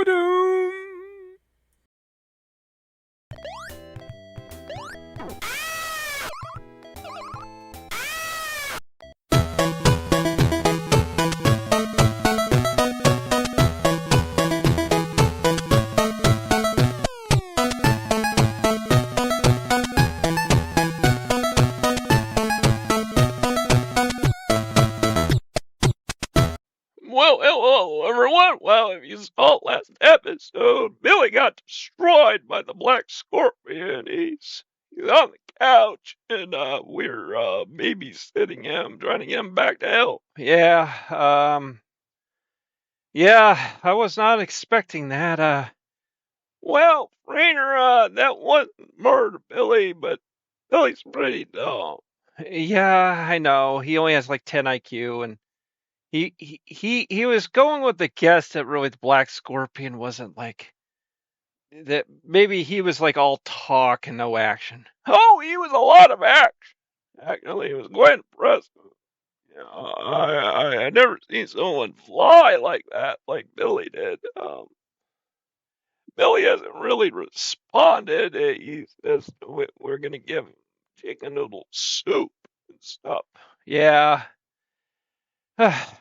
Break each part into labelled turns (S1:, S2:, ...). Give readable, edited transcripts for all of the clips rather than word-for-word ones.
S1: Ba-doom.
S2: Well, hello, everyone. Well, if you saw last episode, Billy got destroyed by the Black Scorpion. He's on the couch, and we're babysitting him, trying to get him back to health.
S3: Yeah, I was not expecting that.
S2: Well, Frater, that wasn't murder, Billy, but Billy's pretty dumb.
S3: Yeah, I know. He only has like 10 IQ, and he was going with the guess that really the Black Scorpion wasn't like that. Maybe he was like all talk and no action.
S2: Oh, he was a lot of action. Actually, it was quite impressive. I never seen someone fly like that, like Billy did. Billy hasn't really responded. He says we're going to give him chicken noodle soup and stuff.
S3: Yeah.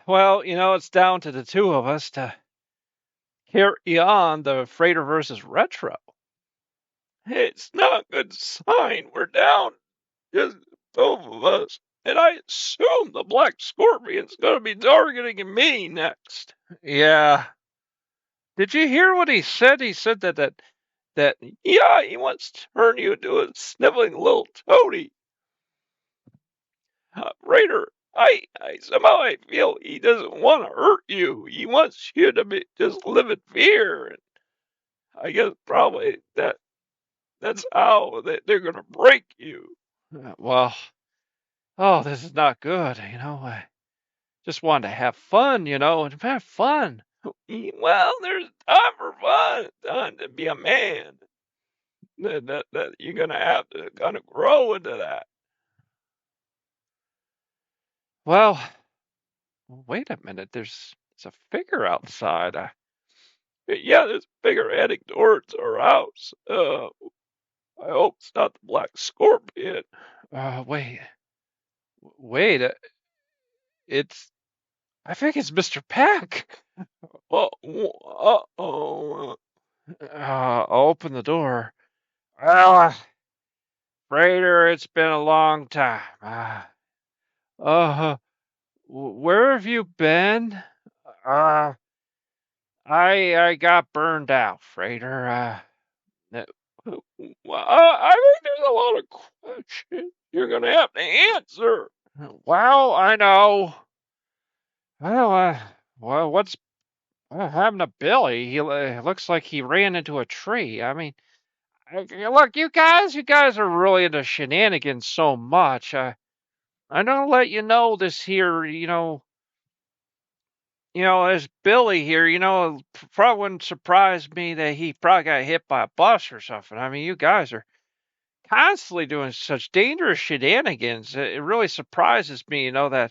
S3: Well, it's down to the two of us to carry on the Frater versus Retro.
S2: It's not a good sign. We're down, just both of us. And I assume the Black Scorpion's going to be targeting me next.
S3: Yeah. Did you hear what he said? He said that
S2: yeah, he wants to turn you into a sniveling little toady. Raider, I somehow I feel he doesn't want to hurt you. He wants you to just live in fear. And I guess probably that's how they're going to break you.
S3: Well, this is not good. I just wanted to have fun, and have fun.
S2: Well, there's time for fun, time to be a man. That you're going to have to kind of grow into that.
S3: Well, wait a minute. There's a figure outside.
S2: Yeah, there's a figure heading towards our house. I hope it's not the Black Scorpion.
S3: Wait. I think it's Mr. PECK.
S2: Uh-oh.
S3: I'll open the door. Well, Frater, it's been a long time. Where have you been? I got burned out, Frater.
S2: Well, I think there's a lot of questions you're going to have to answer.
S3: Well, I know. Well, what's happened to Billy? He looks like he ran into a tree. I mean, look, you guys are really into shenanigans so much. I'm gonna let you know this here, as Billy here, probably wouldn't surprise me that he probably got hit by a bus or something. I mean, you guys are constantly doing such dangerous shenanigans. It really surprises me, that,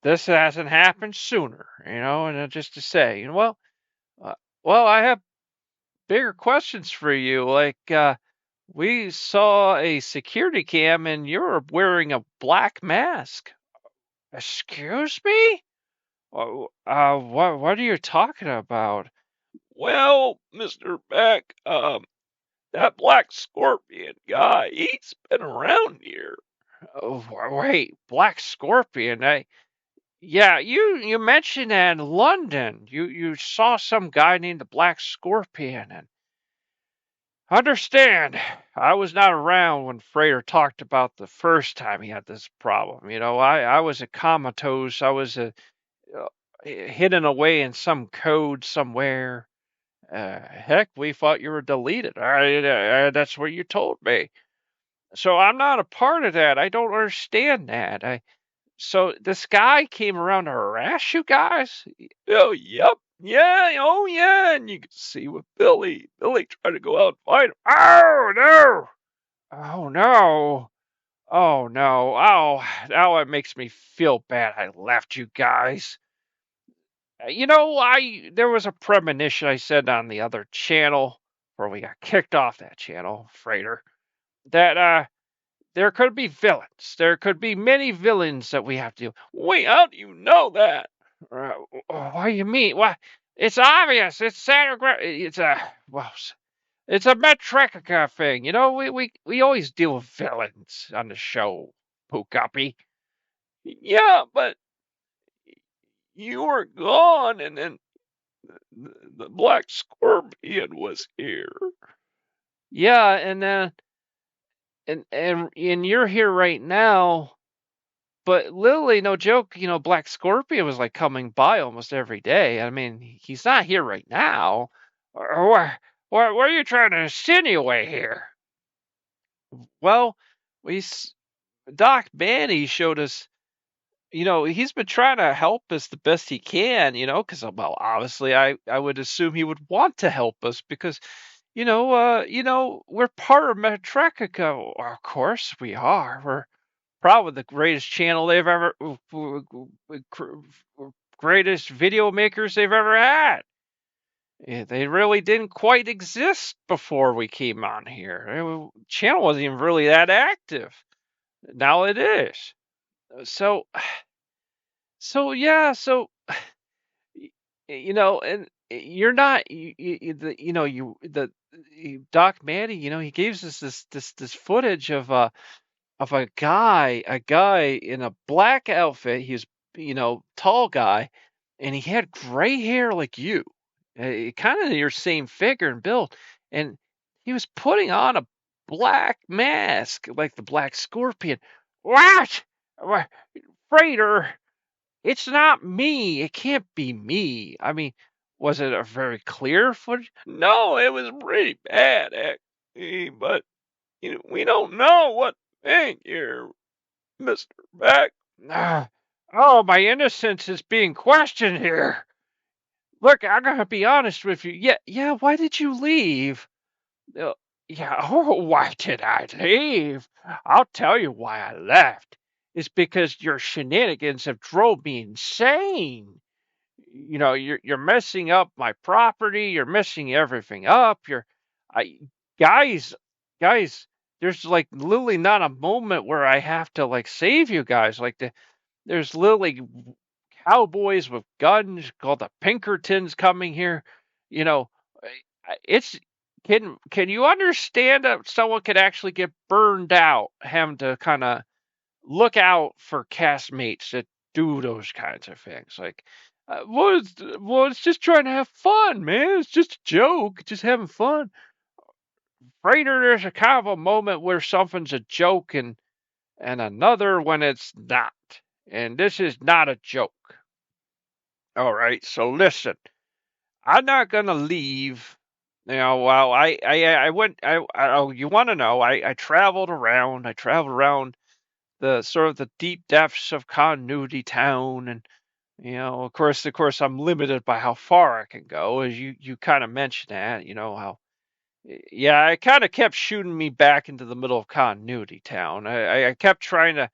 S3: this hasn't happened sooner, and just to say, well, I have bigger questions for you. Like, we saw a security cam and you're wearing a black mask. Excuse me? What are you talking about?
S2: Well, Mr. Beck, that Black Scorpion guy, he's been around here.
S3: Oh, wait, Black Scorpion? Yeah, you mentioned that in London. You saw some guy named the Black Scorpion, and understand, I was not around when Frater talked about the first time he had this problem. I was a comatose. I was hidden away in some code somewhere. Heck, we thought you were deleted. That's what you told me. So I'm not a part of that. I don't understand that. So this guy came around to harass you guys?
S2: Oh, yep. Yeah, oh, yeah. And you can see with Billy. Billy tried to go out and fight him.
S3: Oh, no. Oh, no. Oh, no. Oh, now it makes me feel bad I left you guys. there was a premonition I said on the other channel where we got kicked off that channel, Frater, that there could be villains. There could be many villains that we have to do.
S2: Wait, how do you know that?
S3: Uh, what do you mean? What? It's obvious. It's Saturday. It's a Metrica thing. We always deal with villains on the show, Pookuppy.
S2: Yeah, but you were gone, and then the Black Scorpion was here.
S3: Yeah, and you're here right now. But literally, no joke, Black Scorpion was like coming by almost every day. I mean, he's not here right now. What are you trying to insinuate here? Well, we Doc Manny showed us, he's been trying to help us the best he can, because well, obviously, I would assume he would want to help us because, we're part of Metrica. Of course, we are. We're probably the greatest channel they've ever, greatest video makers they've ever had. They really didn't quite exist before we came on here. The channel wasn't even really that active. Now it is. So, yeah, and you're not, Doc Manny, he gives us this footage of a guy in a black outfit. He's, tall guy, and he had gray hair like you, kind of your same figure and build, and he was putting on a black mask like the Black Scorpion. What? Frater, it's not me. It can't be me. I mean, was it a very clear footage?
S2: No, it was pretty bad, actually, but we don't know what to think here, Mr. Beck.
S3: Oh, my innocence is being questioned here. Look, I'm gonna be honest with you. Yeah. Why did you leave? Yeah. Oh, why did I leave? I'll tell you why I left. It's because your shenanigans have drove me insane. You're messing up my property. You're messing everything up. I, guys, guys. There's like literally not a moment where I have to like save you guys. There's literally cowboys with guns called the Pinkertons coming here. You know, it's can you understand that someone could actually get burned out having to kind of look out for castmates that do those kinds of things? Like, it's just trying to have fun, man. It's just a joke, just having fun. Frater, there's a kind of a moment where something's a joke and another when it's not. And this is not a joke. All right, so listen, I'm not gonna leave. Well, I went. Oh, you want to know? I traveled around. I traveled around the sort of the deep depths of Continuity Town, and of course, I'm limited by how far I can go, as you kind of mentioned that. How, yeah, it kind of kept shooting me back into the middle of Continuity Town. I kept trying to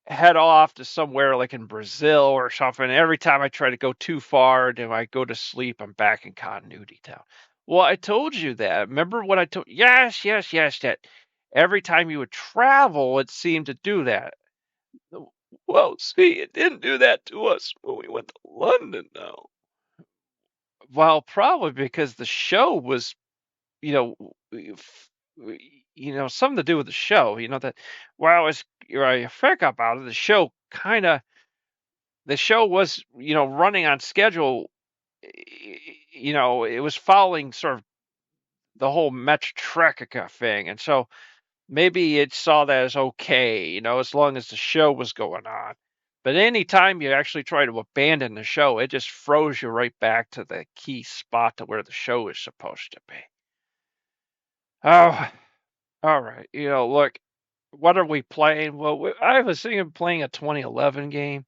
S3: head off to somewhere like in Brazil or something. Every time I try to go too far, then I go to sleep, I'm back in Continuity Town. Well, I told you that. Remember what I told? Yes. That every time you would travel, it seemed to do that.
S2: Well, see, it didn't do that to us when we went to London, though.
S3: Well, probably because the show was, you know, something to do with the show. That. Well, it's I think about it. The show was, running on schedule. It was following sort of the whole Metrica thing, and so maybe it saw that as okay, as long as the show was going on. But anytime you actually try to abandon the show, it just throws you right back to the key spot to where the show is supposed to be. Oh, all right. Look, what are we playing? Well, I was thinking playing a 2011 game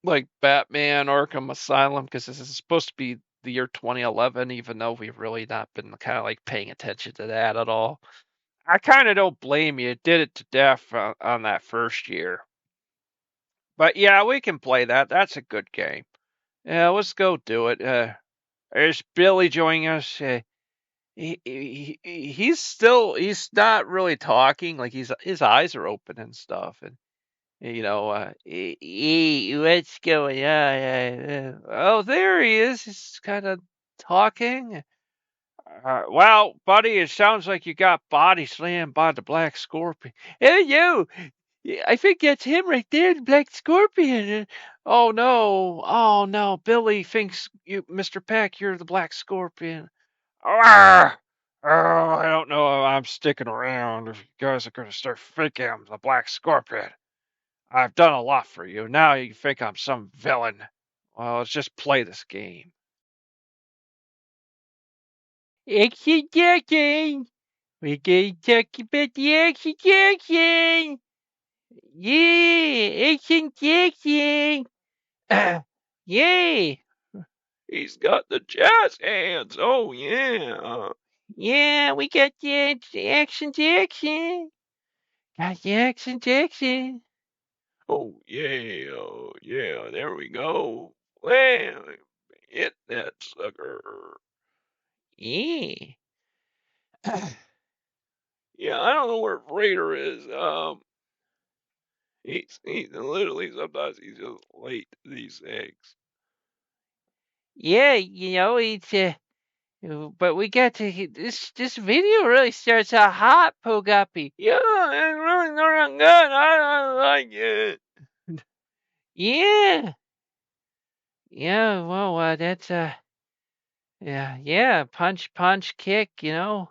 S3: like Batman Arkham Asylum, because this is supposed to be the year 2011, even though we've really not been kind of like paying attention to that at all. I kind of don't blame you. It did it to death on that first year. But yeah, we can play that. That's a good game. Yeah, let's go do it. There's Billy joining us. He's not really talking. Like his eyes are open and stuff, and what's going on? Oh, there he is. He's kind of talking. Well, buddy, it sounds like you got body slammed by the Black Scorpion. Hey, you! I think that's him right there, the Black Scorpion. Oh no! Oh no! Billy thinks you, Mr. Peck, you're the Black Scorpion. Arrgh! Oh, I don't know if I'm sticking around if you guys are going to start thinking I'm the Black Scorpion. I've done a lot for you. Now you think I'm some villain. Well, let's just play this game. Action Jackson! We're going to talk about the Action Jackson! Yeah! Action Jackson! Yeah!
S2: He's got the jazz hands. Oh, yeah.
S3: Yeah, we got the Action Jackson! Got the Action Jackson!
S2: Oh, yeah. Oh, yeah. There we go. Wham. Hit that sucker.
S3: Yeah!
S2: Yeah, I don't know where Frater is. He's literally sometimes he's just late to these things.
S3: Yeah, it's but we got to this video really starts out hot, Poguppy.
S2: Yeah, it's really not good. I like it.
S3: Yeah. Yeah, well, that's yeah, punch, kick.
S2: Yeah,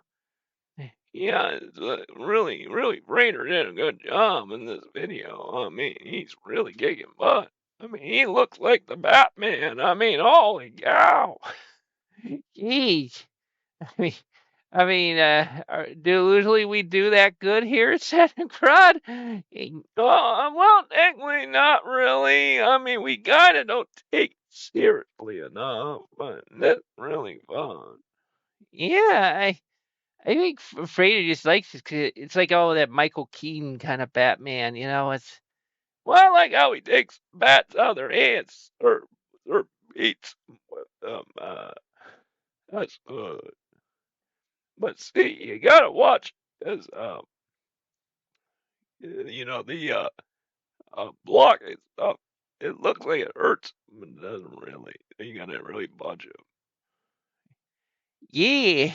S2: it's, really, Frater did a good job in this video. I mean, he's really kicking butt. I mean, he looks like the Batman. I mean, holy cow.
S3: Jeez. I mean, do usually we do that good here at Santa Crud?
S2: Well, technically, not really. I mean, we kinda don't take it seriously enough, but that's really fun.
S3: Yeah, I think Frater just likes it 'cause it's like that Michael Keaton kind of Batman. It's
S2: Well, I like how he takes bats out of their hands or beats them with them. That's good. But see, you gotta watch as the blocking stuff. It looks like it hurts, but it doesn't really. You gotta really budge him.
S3: yeah.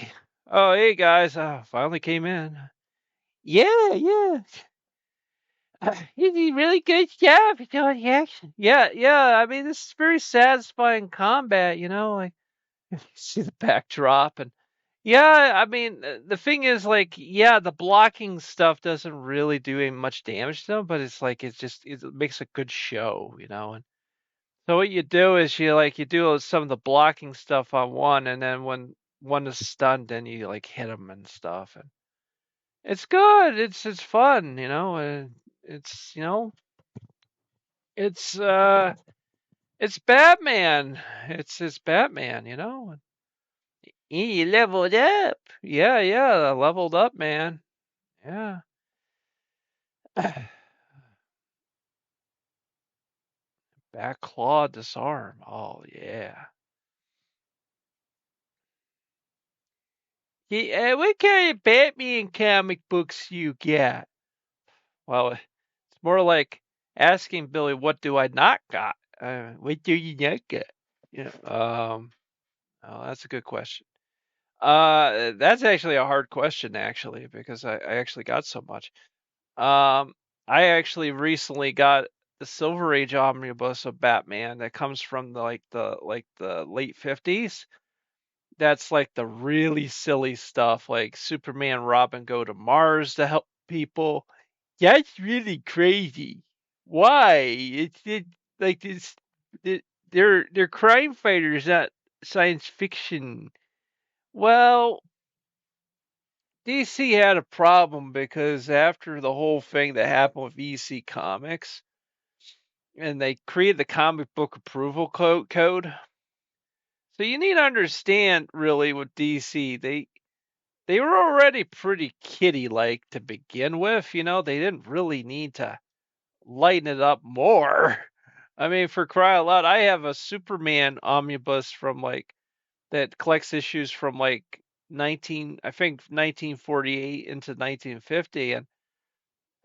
S3: Oh, hey guys, finally came in. Yeah, yeah. He did a really good job doing the action. Yeah, yeah. I mean, this is very satisfying combat. Like you see the backdrop and yeah. I mean, the thing is, like, yeah, the blocking stuff doesn't really do any much damage to them, but it's like it makes a good show. And so what you do is you do some of the blocking stuff on one, and then when one is stunned, then you like hit them and stuff, and it's good. It's fun. It's it's it's Batman. It's Batman. You leveled up. Yeah, yeah, I leveled up, man. Yeah. Back claw disarm. Oh yeah. Yeah, what kind of Batman comic books you got? Well, it's more like asking Billy, what do I not got? What do you not got? Yeah. Oh, that's a good question. That's actually a hard question, actually, because I actually got so much. Um, I actually recently got the Silver Age omnibus of Batman that comes from the late 50s. That's like the really silly stuff, like Superman, Robin go to Mars to help people. That's really crazy. Why? Like this. They're crime fighters, not science fiction. Well, DC had a problem because after the whole thing that happened with EC Comics, and they created the comic book approval code. So you need to understand, really, with DC, they were already pretty kiddie like to begin with. They didn't really need to lighten it up more. I mean, for cry out loud, I have a Superman omnibus from like that collects issues from like 1948 into 1950, and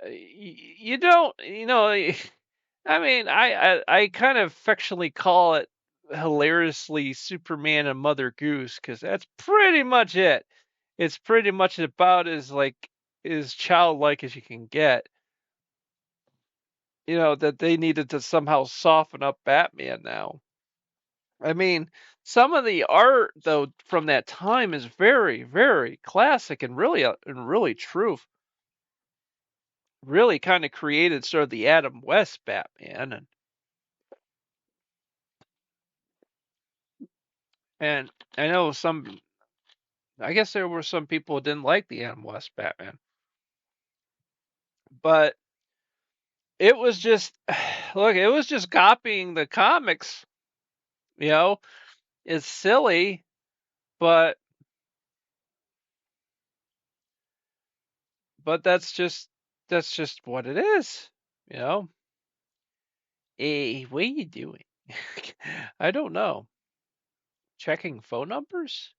S3: you don't, I mean, I kind of affectionately call it hilariously Superman and Mother Goose because that's pretty much it. It's pretty much about as childlike as you can get. That they needed to somehow soften up Batman now. I mean, some of the art though from that time is very, very classic and really true. Really kind of created sort of the Adam West Batman, and I know I guess there were some people who didn't like the Adam West Batman, but it was just look, it was just copying the comics. You know, it's silly, but that's just what it is. You know, hey, what are you doing? I don't know. Checking phone numbers?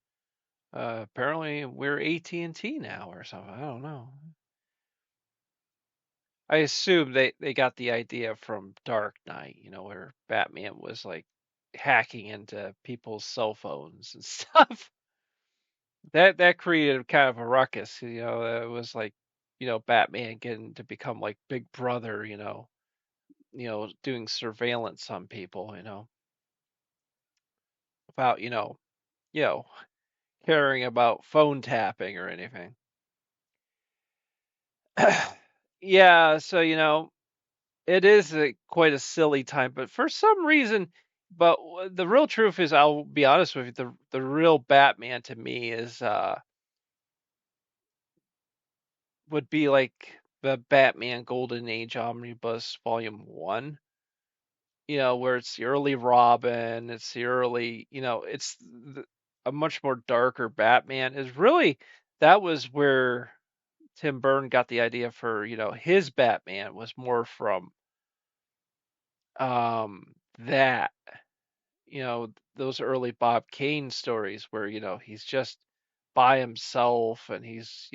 S3: Apparently we're AT&T now or something. I don't know. I assume they got the idea from Dark Knight, where Batman was like hacking into people's cell phones and stuff. That created kind of a ruckus, It was like, Batman getting to become like Big Brother, doing surveillance on people, about, you know, caring about phone tapping or anything. Yeah, so it is quite a silly time, but for some reason, the real truth is, I'll be honest with you, the real Batman to me is would be like the Batman Golden Age Omnibus Volume 1, where it's the early Robin, it's the early, a much more darker Batman is really that was where Tim Burton got the idea for, his Batman was more from that, those early Bob Kane stories where, he's just by himself and he's,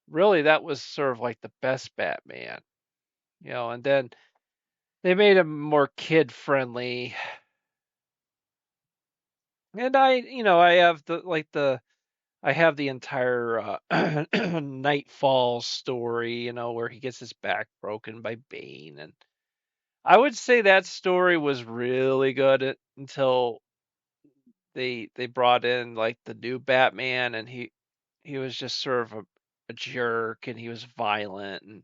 S3: really that was sort of like the best Batman, and then they made him more kid friendly. And I have I have the entire Nightfall story, where he gets his back broken by Bane, and I would say that story was really good until they brought in like the new Batman, and he was just sort of a jerk, and he was violent, and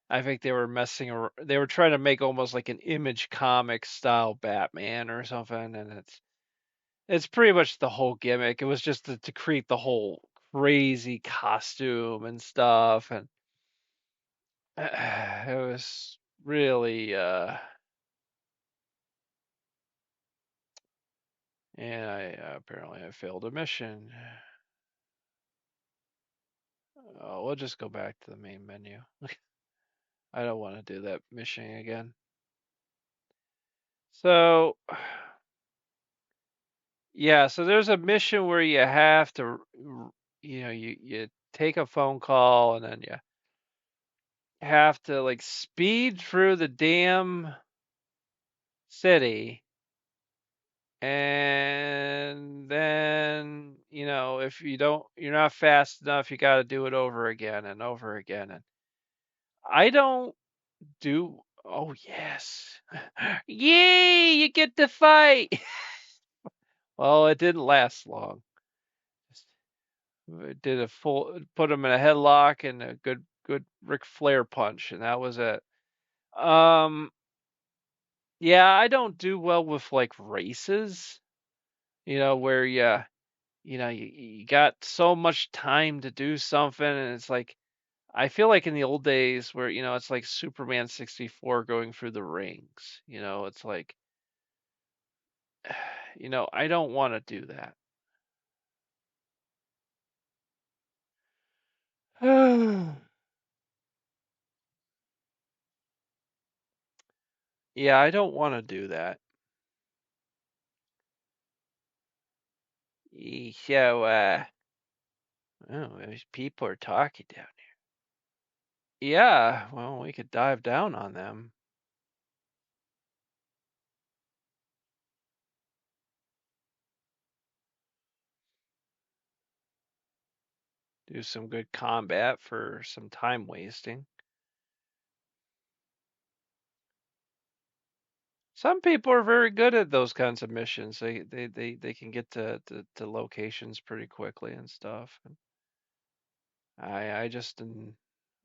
S3: I think they were messing around. They were trying to make almost like an Image comic style Batman or something, and it's pretty much the whole gimmick. It was just to create the whole crazy costume and stuff, and it was really and I apparently I failed a mission. Oh, we'll just go back to the main menu. I don't want to do that mission again. So, yeah, so there's a mission where you have to, you take a phone call and then you have to like speed through the damn city. And then, if you're not fast enough, you got to do it over again and over again. And I don't do, oh, yes. Yay, you get to fight. Well, it didn't last long. Did a full, put him in a headlock and a good Ric Flair punch, and that was it. Um, yeah, I don't do well with like races, where you got so much time to do something, and it's like I feel like in the old days where it's like Superman 64 going through the rings. It's like I don't want to do that. Yeah, I don't want to do that. So, oh, these people are talking down there. Yeah, well, we could dive down on them. Do some good combat for some time wasting. Some people are very good at those kinds of missions. They can get to locations pretty quickly and stuff. And I just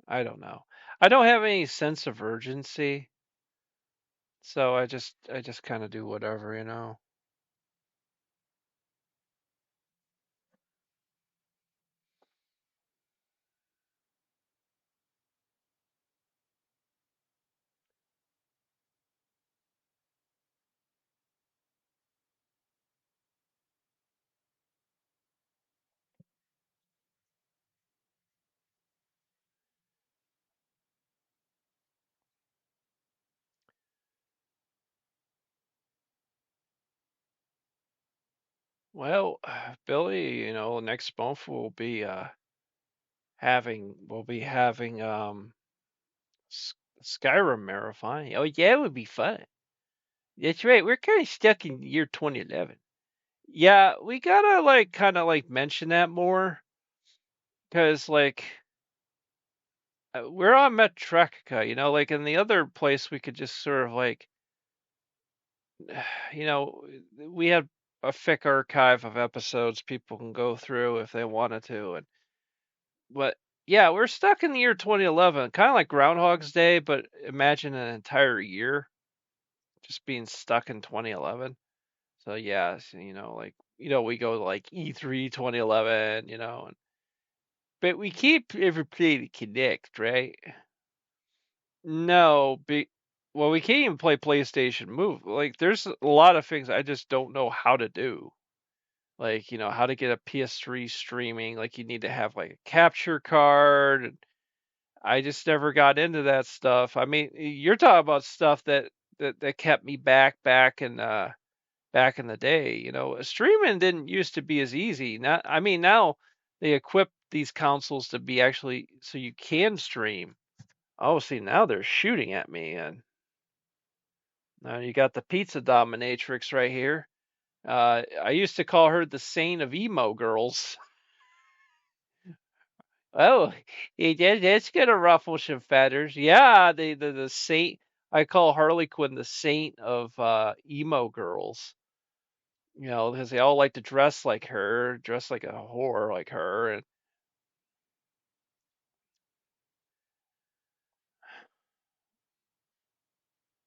S3: I don't know. I don't have any sense of urgency, so I just kind of do whatever, you know. Well, Billy, next month we'll be having Skyrim marathon. Oh yeah, it would be fun. That's right. We're kind of stuck in the year 2011. Yeah, we gotta like kind of like mention that more because like we're on Metreca, like in the other place we could just sort of like, you know, we have a thick archive of episodes people can go through if they wanted to, and but yeah, we're stuck in the year 2011, kind of like Groundhog's Day, but imagine an entire year just being stuck in 2011. So yeah, so, like we go to like E3 2011, but we keep ever playing Connect, right? No, well, we can't even play PlayStation Move. Like, there's a lot of things I just don't know how to do. Like, how to get a PS3 streaming. Like, you need to have like a capture card. And I just never got into that stuff. I mean, you're talking about stuff that kept me back in the day. Streaming didn't used to be as easy. Now, I mean, now they equip these consoles to be actually so you can stream. Oh, see, now they're shooting at me, and now you got the pizza dominatrix right here. I used to call her the saint of emo girls. Oh, that's gonna ruffle some feathers. Yeah, the saint. I call Harley Quinn the saint of emo girls. Because they all like to dress like her, dress like a whore like her, and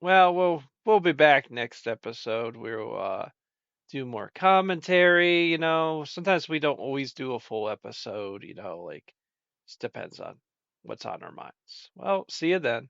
S3: well, we'll be back next episode. We'll do more commentary. Sometimes we don't always do a full episode. Like just depends on what's on our minds. Well, see you then.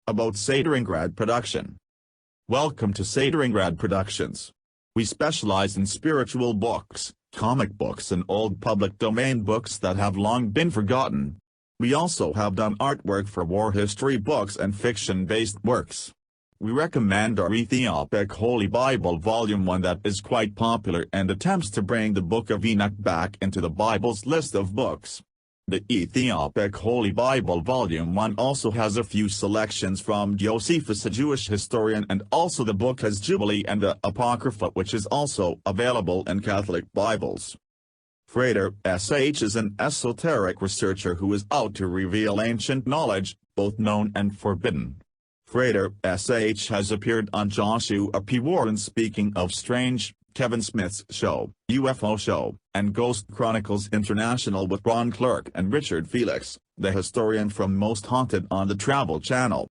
S1: About Sateringrad Production. Welcome to Sateringrad Productions. We specialize in spiritual books, comic books and old public domain books that have long been forgotten. We also have done artwork for war history books and fiction-based works. We recommend our PECK Holy Bible Volume 1 that is quite popular and attempts to bring the Book of Enoch back into the Bible's list of books. The PECK Holy Bible Volume 1 also has a few selections from Josephus, a Jewish historian, and also the book has Jubilee and the Apocrypha, which is also available in Catholic Bibles. Frater, S.H. is an esoteric researcher who is out to reveal ancient knowledge, both known and forbidden. Frater, S.H. has appeared on Joshua P. Warren's Speaking of Strange, Kevin Smith's show, UFO Show, and Ghost Chronicles International with Ron Clark and Richard Felix, the historian from Most Haunted on the Travel Channel.